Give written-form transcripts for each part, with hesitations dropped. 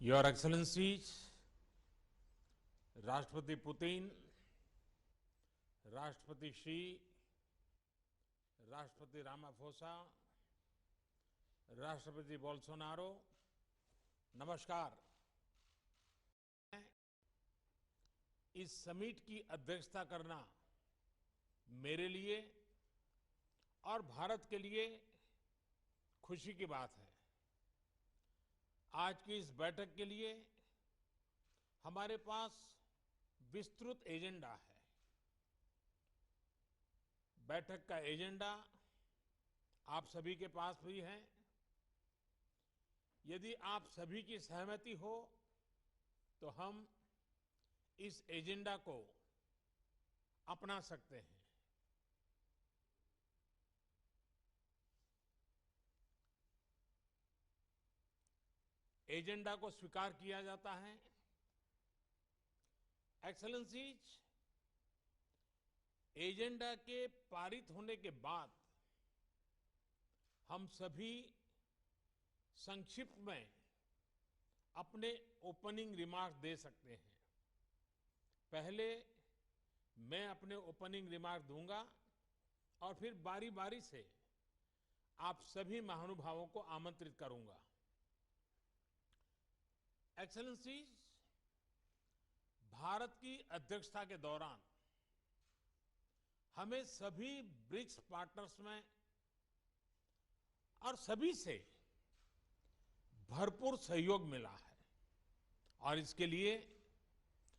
Your excellencies, राष्ट्रपति Putin, राष्ट्रपति she, राष्ट्रपति रामाफोसा, राष्ट्रपति बोल्सोनारो, नमस्कार। इस समिट की अध्यक्षता करना मेरे लिए और भारत के लिए खुशी की बात है। आज की इस बैठक के लिए हमारे पास विस्तृत एजेंडा है। बैठक का एजेंडा आप सभी के पास भी है। यदि आप सभी की सहमति हो तो हम इस एजेंडा को अपना सकते हैं। एजेंडा को स्वीकार किया जाता है। एक्सेलेंसीज, एजेंडा के पारित होने के बाद हम सभी संक्षिप्त में अपने ओपनिंग रिमार्क्स दे सकते हैं। पहले मैं अपने ओपनिंग रिमार्क दूंगा और फिर बारी बारी से आप सभी महानुभावों को आमंत्रित करूंगा। एक्सेलेंसीज, भारत की अध्यक्षता के दौरान हमें सभी ब्रिक्स पार्टनर्स में और सभी से भरपूर सहयोग मिला है और इसके लिए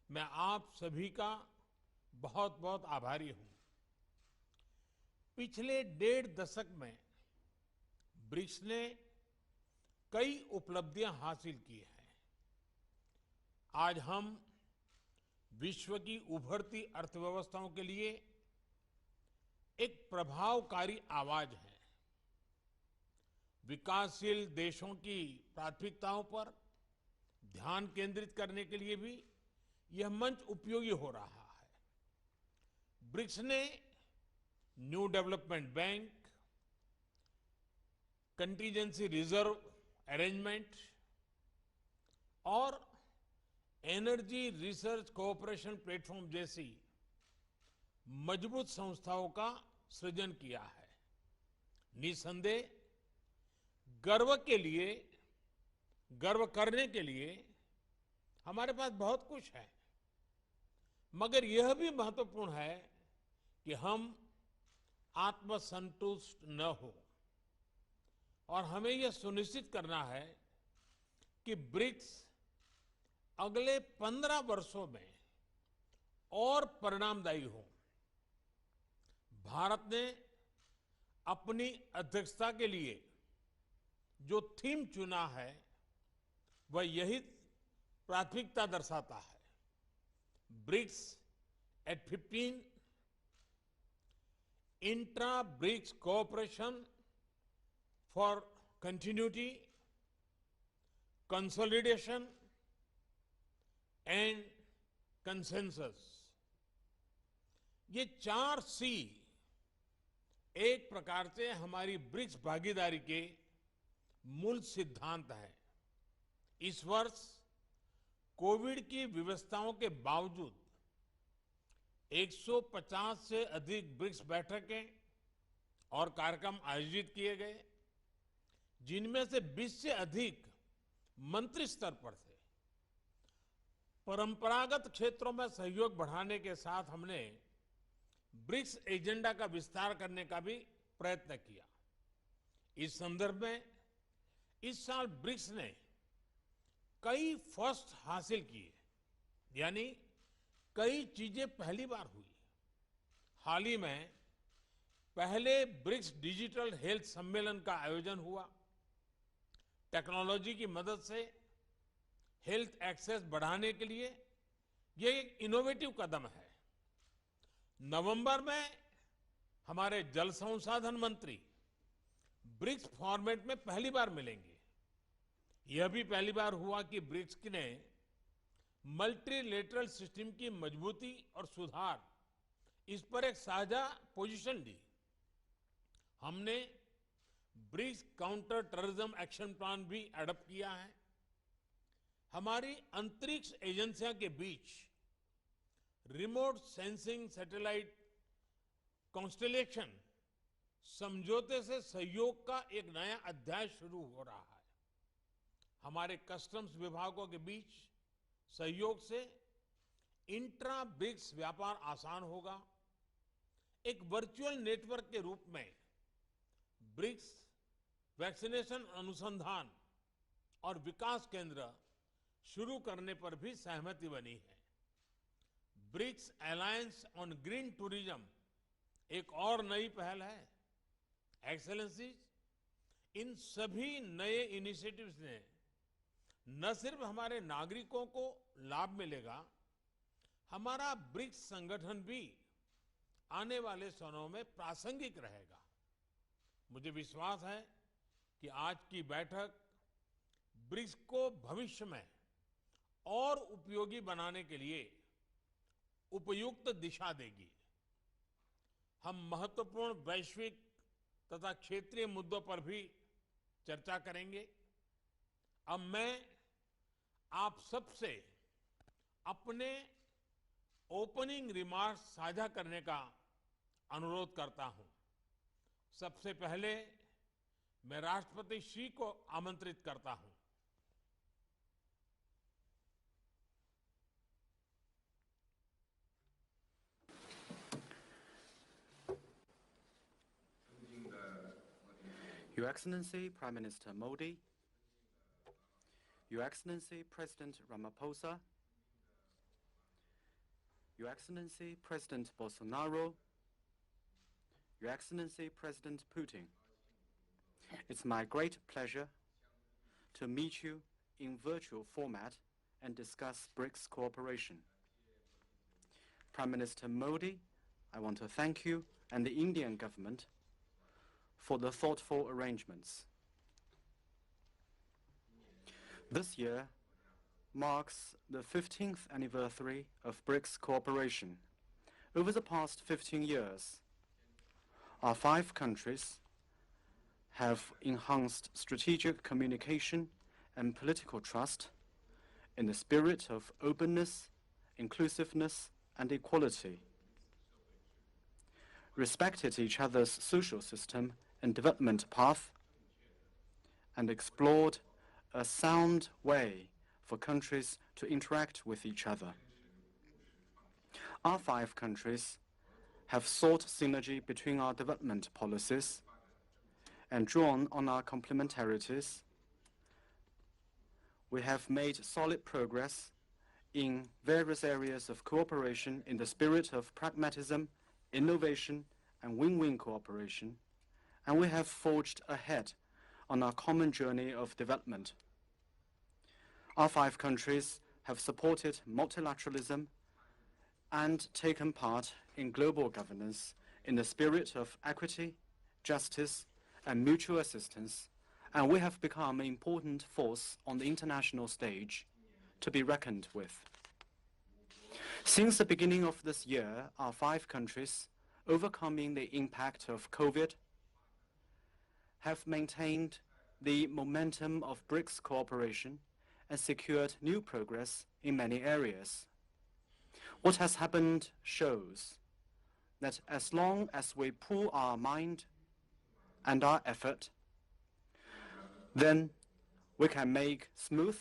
मैं आप सभी का बहुत बहुत आभारी हूं। पिछले 1.5 दशक में ब्रिक्स ने कई उपलब्धियां हासिल की हैं। आज हम विश्व की उभरती अर्थव्यवस्थाओं के लिए एक प्रभावकारी आवाज है। विकासशील देशों की प्राथमिकताओं पर ध्यान केंद्रित करने के लिए भी यह मंच उपयोगी हो रहा है। ब्रिक्स ने new development bank, contingency reserve arrangement और एनर्जी रिसर्च कोऑपरेशन प्लेटफॉर्म जैसी मजबूत संस्थाओं का सृजन किया है। निसंदेह गर्व करने के लिए हमारे पास बहुत कुछ है, मगर यह भी महत्वपूर्ण है कि हम आत्मसंतुष्ट न हो और हमें यह सुनिश्चित करना है कि ब्रिक्स अगले 15 वर्षों में और परिणामदायी हो। भारत ने अपनी अध्यक्षता के लिए जो थीम चुना है वह यही प्राथमिकता दर्शाता है। BRICS at 15, intra BRICS cooperation for continuity, consolidation and consensus. ये 4 सी एक प्रकार से हमारी ब्रिक्स भागीदारी के मूल सिद्धांत है। इस वर्ष कोविड की व्यवस्थाओं के बावजूद 150 से अधिक ब्रिक्स बैठकें और कार्यक्रम आयोजित किए गए, जिनमें से 20 से अधिक मंत्री स्तर पर थे। परंपरागत क्षेत्रों में सहयोग बढ़ाने के साथ हमने ब्रिक्स एजेंडा का विस्तार करने का भी प्रयत्न किया। इस संदर्भ में इस साल ब्रिक्स ने कई फर्स्ट हासिल किए, यानी कई चीजें पहली बार हुई। हाल ही में पहले ब्रिक्स डिजिटल हेल्थ सम्मेलन का आयोजन हुआ। टेक्नोलॉजी की मदद से हेल्थ एक्सेस बढ़ाने के लिए यह एक इनोवेटिव कदम है। नवंबर में हमारे जल संसाधन मंत्री ब्रिक्स फॉर्मेट में पहली बार मिलेंगे। यह भी पहली बार हुआ कि ब्रिक्स ने मल्टीलेटरल सिस्टम की मजबूती और सुधार, इस पर एक साझा पोजीशन ली। हमने BRICS counter terrorism action plan भी एडॉप्ट किया है। हमारी अंतरिक्ष एजेंसियों के बीच रिमोट सेंसिंग सैटेलाइट कॉन्स्टेलेशन समझौते से सहयोग का एक नया अध्याय शुरू हो रहा है। हमारे कस्टम्स विभागों के बीच सहयोग से इंट्रा ब्रिक्स व्यापार आसान होगा। एक वर्चुअल नेटवर्क के रूप में ब्रिक्स वैक्सीनेशन अनुसंधान और विकास केंद्र शुरू करने पर भी सहमति बनी है। BRICS alliance on green tourism एक और नई पहल है। एक्सेलेंसीज, इन सभी नए इनिशिएटिव्स ने न सिर्फ हमारे नागरिकों को लाभ मिलेगा, हमारा ब्रिक्स संगठन भी आने वाले समय में प्रासंगिक रहेगा। मुझे विश्वास है कि आज की बैठक ब्रिक्स को भविष्य में और उपयोगी बनाने के लिए उपयुक्त दिशा देगी। हम महत्वपूर्ण वैश्विक तथा क्षेत्रीय मुद्दों पर भी चर्चा करेंगे। अब मैं आप सबसे अपने ओपनिंग रिमार्क्स साझा करने का अनुरोध करता हूं। सबसे पहले मैं राष्ट्रपति शी को आमंत्रित करता हूं। Your Excellency Prime Minister Modi, Your Excellency President Ramaphosa, Your Excellency President Bolsonaro, Your Excellency President Putin, it's my great pleasure to meet you in virtual format and discuss BRICS cooperation. Prime Minister Modi, I want to thank you and the Indian government for the thoughtful arrangements. This year marks the 15th anniversary of BRICS cooperation. Over the past 15 years, our 5 countries have enhanced strategic communication and political trust in the spirit of openness, inclusiveness, and equality, respected each other's social system and development path, and explored a sound way for countries to interact with each other. Our 5 countries have sought synergy between our development policies and drawn on our complementarities. We have made solid progress in various areas of cooperation in the spirit of pragmatism, innovation, and win-win cooperation, and we have forged ahead on our common journey of development. Our 5 countries have supported multilateralism and taken part in global governance in the spirit of equity, justice, and mutual assistance, and we have become an important force on the international stage to be reckoned with. Since the beginning of this year, our 5 countries, overcoming the impact of COVID, have maintained the momentum of BRICS cooperation and secured new progress in many areas. What has happened shows that as long as we pool our mind and our effort, then we can make smooth,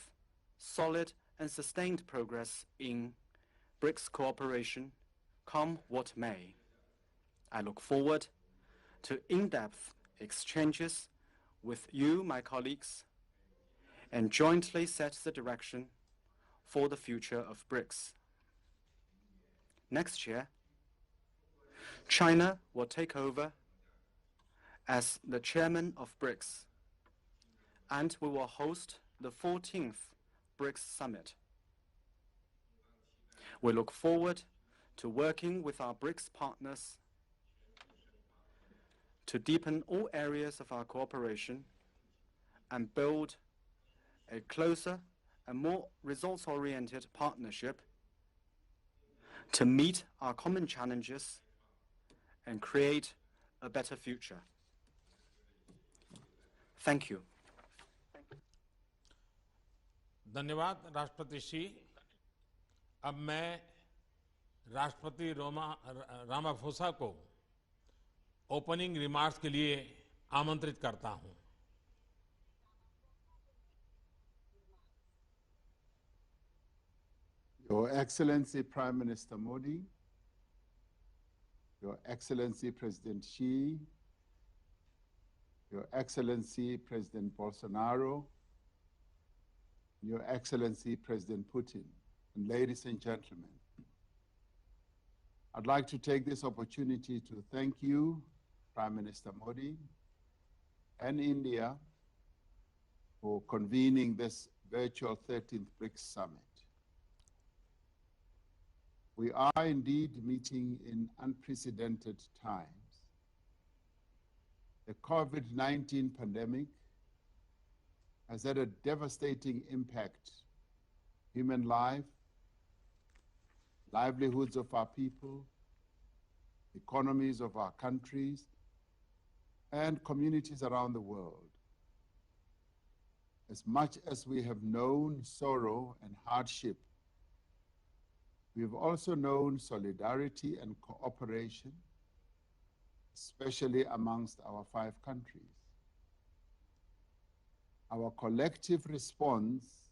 solid, and sustained progress in BRICS cooperation, come what may. I look forward to in-depth exchanges with you, my colleagues, and jointly set the direction for the future of BRICS. Next year, China will take over as the chairman of BRICS, and we will host the 14th BRICS Summit. We look forward to working with our BRICS partners to deepen all areas of our cooperation and build a closer and more results-oriented partnership to meet our common challenges and create a better future. Thank you. धन्यवाद राष्ट्रपति श्री। अब मैं राष्ट्रपति Ramaphosa को opening remarks के लिए आमंत्रित करता हूं। Your Excellency Prime Minister Modi, Your Excellency President Xi, Your Excellency President Bolsonaro, Your Excellency President Putin, and ladies and gentlemen, I'd like to take this opportunity to thank you, Prime Minister Modi, and India for convening this virtual 13th BRICS Summit. We are indeed meeting in unprecedented times. The COVID-19 pandemic has had a devastating impact on human life, livelihoods of our people, economies of our countries, and communities around the world. As much as we have known sorrow and hardship, we've also known solidarity and cooperation, especially amongst our 5 countries. Our collective response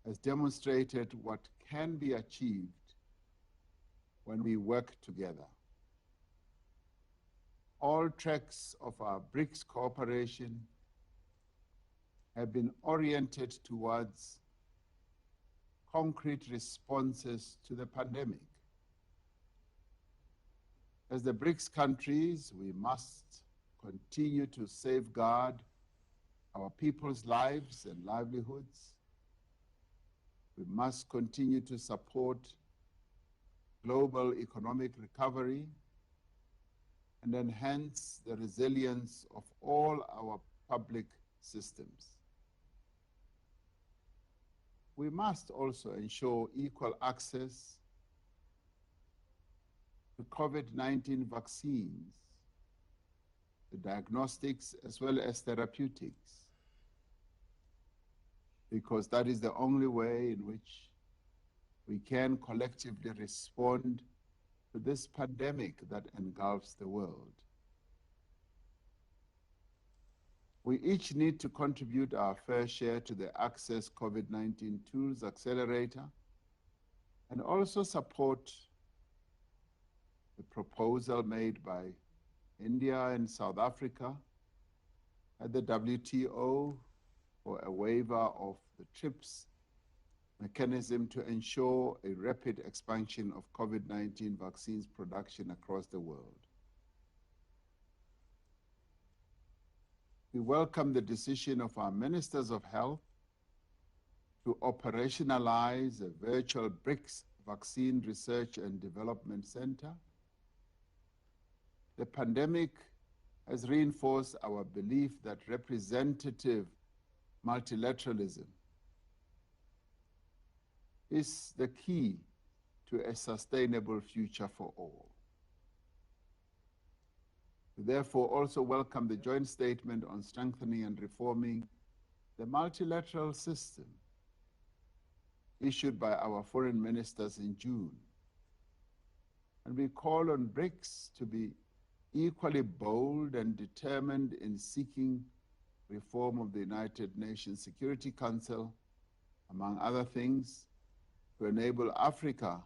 has demonstrated what can be achieved when we work together. All tracks of our BRICS cooperation have been oriented towards concrete responses to the pandemic. As the BRICS countries, we must continue to safeguard our people's lives and livelihoods. We must continue to support global economic recovery and enhance the resilience of all our public systems. We must also ensure equal access to COVID-19 vaccines, the diagnostics as well as therapeutics, because that is the only way in which we can collectively respond to this pandemic that engulfs the world. We each need to contribute our fair share to the Access COVID-19 Tools Accelerator and also support the proposal made by India and South Africa at the WTO for a waiver of the TRIPS mechanism to ensure a rapid expansion of COVID-19 vaccines production across the world. We welcome the decision of our Ministers of Health to operationalize a virtual BRICS Vaccine Research and Development Center. The pandemic has reinforced our belief that representative multilateralism is the key to a sustainable future for all. We therefore also welcome the joint statement on strengthening and reforming the multilateral system issued by our foreign ministers in June. And we call on BRICS to be equally bold and determined in seeking reform of the United Nations Security Council, among other things, to enable Africa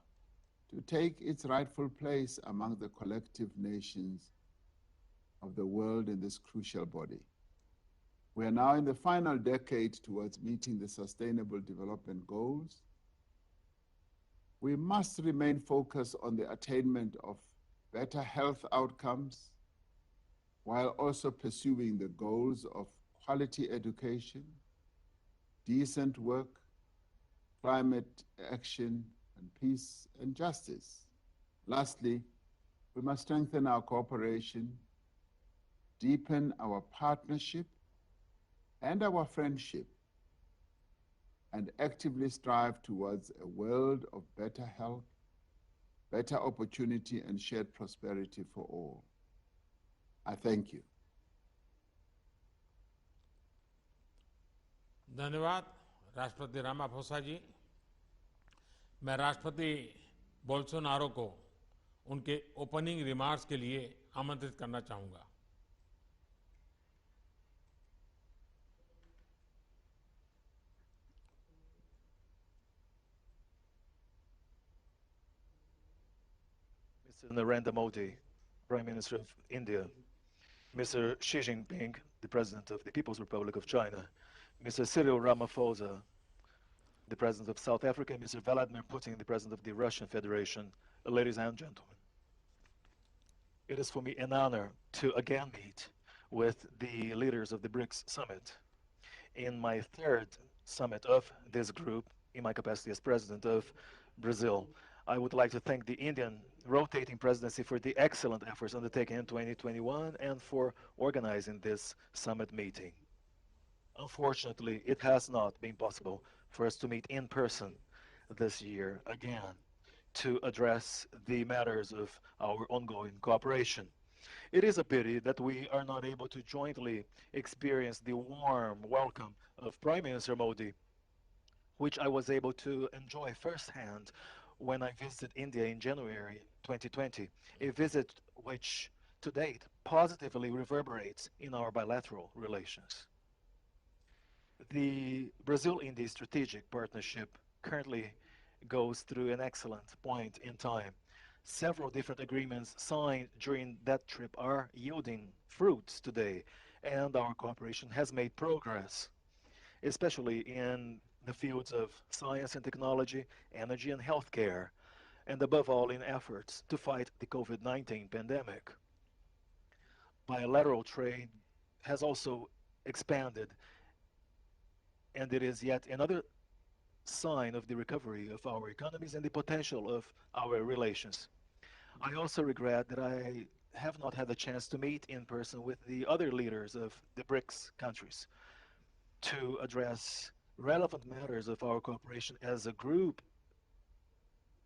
to take its rightful place among the collective nations of the world in this crucial body. We are now in the final decade towards meeting the Sustainable Development Goals. We must remain focused on the attainment of better health outcomes while also pursuing the goals of quality education, decent work, climate action, and peace and justice. Lastly, we must strengthen our cooperation, deepen our partnership and our friendship, and actively strive towards a world of better health, better opportunity, and shared prosperity for all. I thank you. धन्यवाद राष्ट्रपति Ramaphosa जी, मैं राष्ट्रपति Bolsonaro को उनके opening remarks के लिए आमंत्रित करना चाहूंगा। Mr. Narendra Modi, Prime Minister of India, Mr. Xi Jinping, the President of the People's Republic of China, Mr. Cyril Ramaphosa, the President of South Africa, and Mr. Vladimir Putin, the President of the Russian Federation. Ladies and gentlemen, it is for me an honor to again meet with the leaders of the BRICS summit. In my third summit of this group, in my capacity as President of Brazil, I would like to thank the Indian rotating presidency for the excellent efforts undertaken in 2021 and for organizing this summit meeting. Unfortunately, it has not been possible for us to meet in person this year again to address the matters of our ongoing cooperation. It is a pity that we are not able to jointly experience the warm welcome of Prime Minister Modi, which I was able to enjoy firsthand when I visited India in January 2020, a visit which to date positively reverberates in our bilateral relations. The Brazil-India strategic partnership currently goes through an excellent point in time. Several different agreements signed during that trip are yielding fruits today, and our cooperation has made progress, especially in the fields of science and technology, energy and healthcare, and above all in efforts to fight the COVID-19 pandemic. Bilateral trade has also expanded, and it is yet another sign of the recovery of our economies and the potential of our relations. I also regret that I have not had the chance to meet in person with the other leaders of the BRICS countries to address relevant matters of our cooperation as a group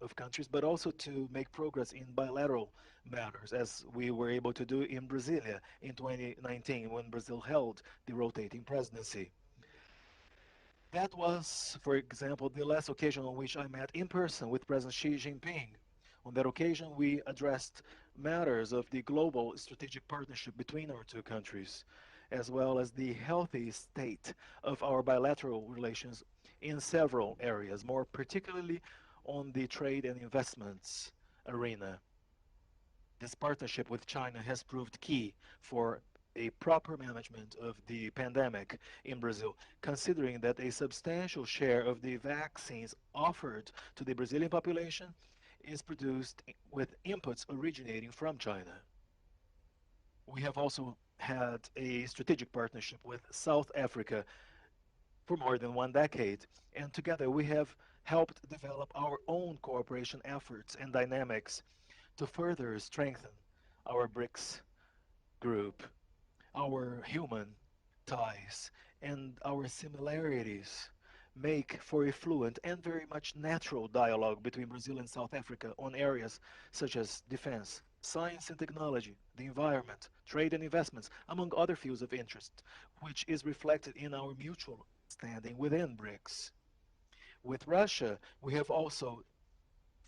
of countries, but also to make progress in bilateral matters, as we were able to do in Brasilia in 2019 when Brazil held the rotating presidency. That was, for example, the last occasion on which I met in person with President Xi Jinping. On that occasion, we addressed matters of the global strategic partnership between our two countries, as well as the healthy state of our bilateral relations in several areas, more particularly on the trade and investments arena. This partnership with China has proved key for a proper management of the pandemic in Brazil, considering that a substantial share of the vaccines offered to the Brazilian population is produced with inputs originating from China. We have also had a strategic partnership with South Africa for more than 1 decade, and together we have helped develop our own cooperation efforts and dynamics to further strengthen our BRICS group. Our human ties and our similarities make for a fluent and very much natural dialogue between Brazil and South Africa on areas such as defense, science and technology, the environment, trade and investments, among other fields of interest, which is reflected in our mutual standing within BRICS. With Russia, we have also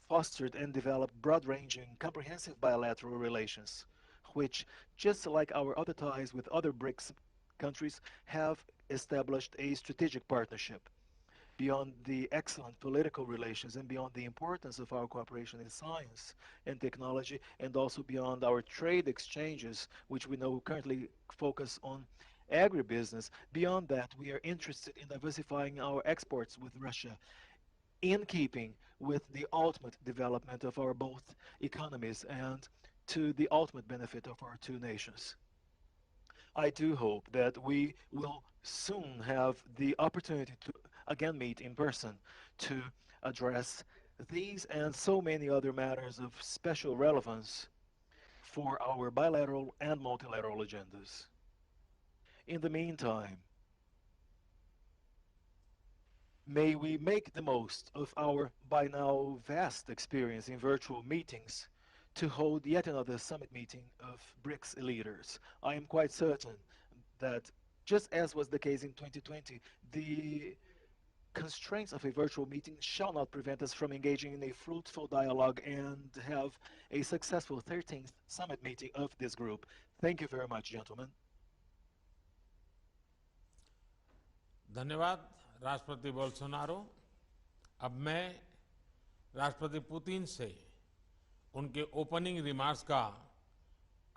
fostered and developed broad-ranging, comprehensive bilateral relations, which, just like our other ties with other BRICS countries, have established a strategic partnership. Beyond the excellent political relations and beyond the importance of our cooperation in science and technology, and also beyond our trade exchanges, which we know currently focus on agribusiness, beyond that, we are interested in diversifying our exports with Russia in keeping with the ultimate development of our both economies and to the ultimate benefit of our two nations. I do hope that we will soon have the opportunity to again meet in person to address these and so many other matters of special relevance for our bilateral and multilateral agendas. In the meantime, may we make the most of our by now vast experience in virtual meetings to hold yet another summit meeting of BRICS leaders. I am quite certain that, just as was the case in 2020, the constraints of a virtual meeting shall not prevent us from engaging in a fruitful dialogue and have a successful 13th summit meeting of this group. Thank you very much, gentlemen. धन्यवाद राष्ट्रपति Bolsonaro. अब मैं राष्ट्रपति Putin से उनके opening remarks का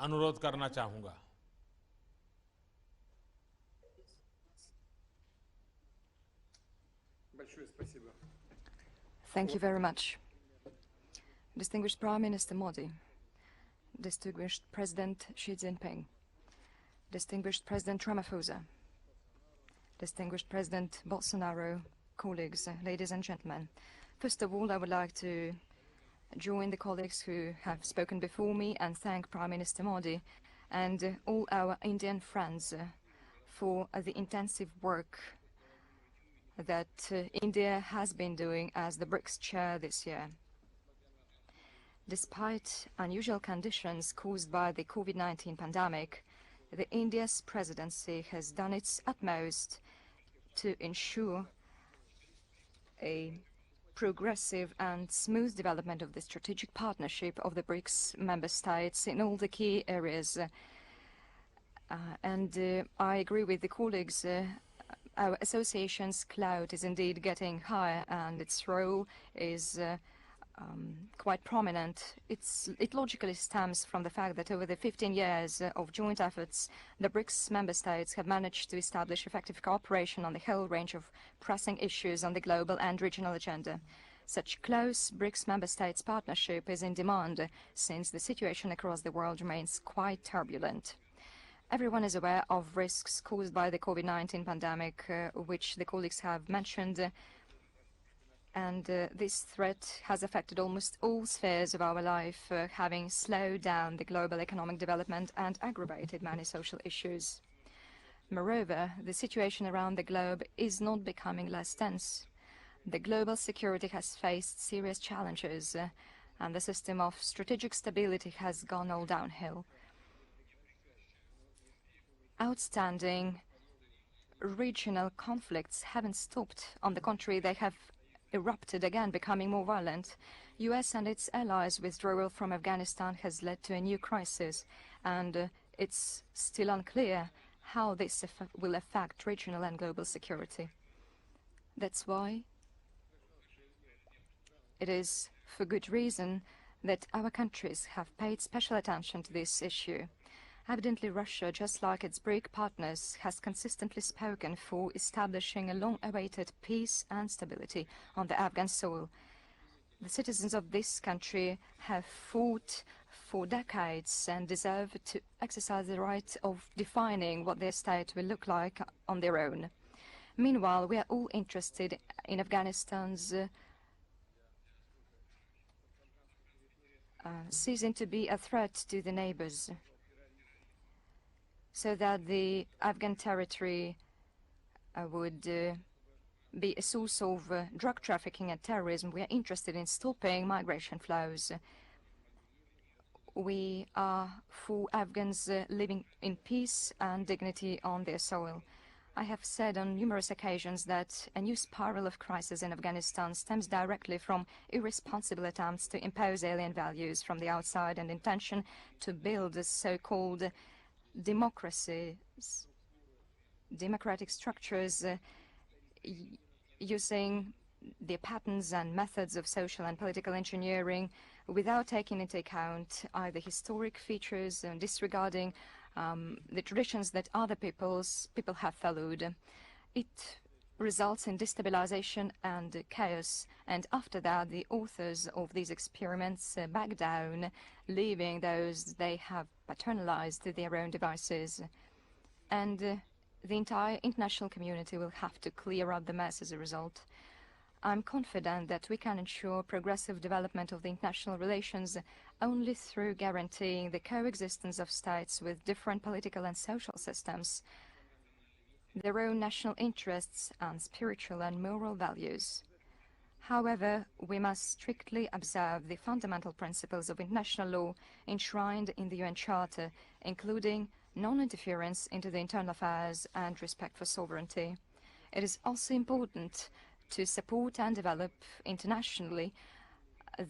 अनुरोध करना चाहूंगा। Thank you very much. Distinguished Prime Minister Modi, distinguished President Xi Jinping, distinguished President Ramaphosa, distinguished President Bolsonaro, colleagues, ladies and gentlemen. First of all, I would like to join the colleagues who have spoken before me and thank Prime Minister Modi and all our Indian friends for the intensive work that India has been doing as the BRICS chair this year. Despite unusual conditions caused by the COVID-19 pandemic, the India's presidency has done its utmost to ensure a progressive and smooth development of the strategic partnership of the BRICS member states in all the key areas. I agree with the colleagues. Our association's clout is indeed getting higher and its role is quite prominent. It logically stems from the fact that over the 15 years of joint efforts, the BRICS member states have managed to establish effective cooperation on the whole range of pressing issues on the global and regional agenda. Such close BRICS member states partnership is in demand since the situation across the world remains quite turbulent. Everyone is aware of risks caused by the COVID-19 pandemic, which the colleagues have mentioned, and this threat has affected almost all spheres of our life, having slowed down the global economic development and aggravated many social issues. Moreover, the situation around the globe is not becoming less tense. The global security has faced serious challenges, and the system of strategic stability has gone all downhill. Outstanding regional conflicts haven't stopped. On the contrary, they have erupted again, becoming more violent. US and its allies' withdrawal from Afghanistan has led to a new crisis, and it's still unclear how this will affect regional and global security. That's why it is for good reason that our countries have paid special attention to this issue. Evidently, Russia, just like its BRIC partners, has consistently spoken for establishing a long-awaited peace and stability on the Afghan soil. The citizens of this country have fought for decades and deserve to exercise the right of defining what their state will look like on their own. Meanwhile, we are all interested in Afghanistan's ceasing to be a threat to the neighbors, so that the Afghan territory would be a source of drug trafficking and terrorism. We are interested in stopping migration flows. We are for Afghans living in peace and dignity on their soil. I have said on numerous occasions that a new spiral of crisis in Afghanistan stems directly from irresponsible attempts to impose alien values from the outside and intention to build a so-called democratic structures using the patterns and methods of social and political engineering without taking into account either historic features and disregarding the traditions that other people have followed. It results in destabilization and chaos, and after that the authors of these experiments back down, leaving those they have paternalized to their own devices. And the entire international community will have to clear up the mess as a result. I'm confident that we can ensure progressive development of the international relations only through guaranteeing the coexistence of states with different political and social systems, their own national interests and spiritual and moral values. However, we must strictly observe the fundamental principles of international law enshrined in the UN Charter, including non-interference into the internal affairs and respect for sovereignty. It is also important to support and develop internationally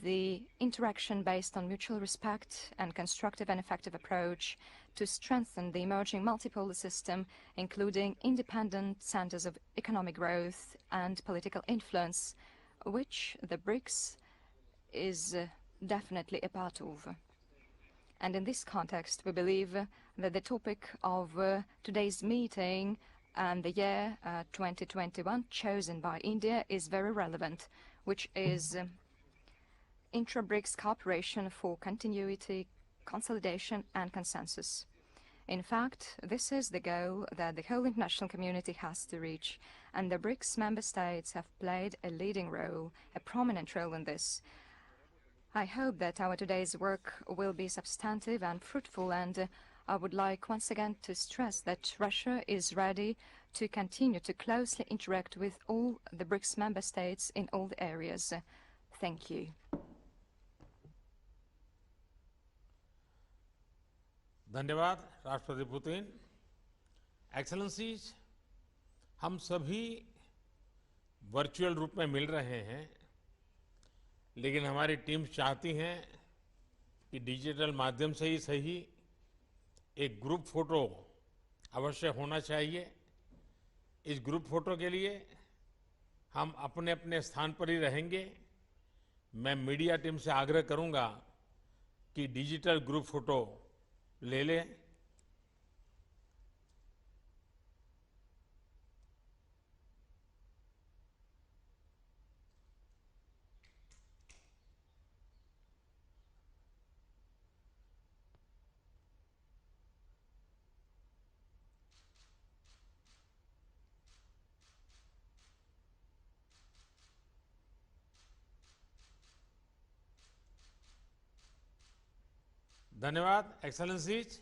the interaction based on mutual respect and constructive and effective approach to strengthen the emerging multipolar system, including independent centers of economic growth and political influence, which the BRICS is definitely a part of. And in this context, we believe that the topic of today's meeting and the year 2021 chosen by India is very relevant, which is intra-BRICS cooperation for continuity, consolidation and consensus. In fact, this is the goal that the whole international community has to reach, and the BRICS member states have played a leading role, a prominent role in this. I hope that our today's work will be substantive and fruitful, and I would like once again to stress that Russia is ready to continue to closely interact with all the BRICS member states in all the areas. Thank you. धन्यवाद राष्ट्रपति Putin. Excellencies, हम सभी virtual रूप में मिल रहे हैं, लेकिन हमारी टीम चाहती हैं कि डिजिटल माध्यम से ही सही एक ग्रुप फोटो अवश्य होना चाहिए। इस ग्रुप फोटो के लिए हम अपने अपने स्थान पर ही रहेंगे। मैं मीडिया टीम से आग्रह करूंगा कि डिजिटल ग्रुप फोटो ले लें। धन्यवाद एक्सेलेंसीज।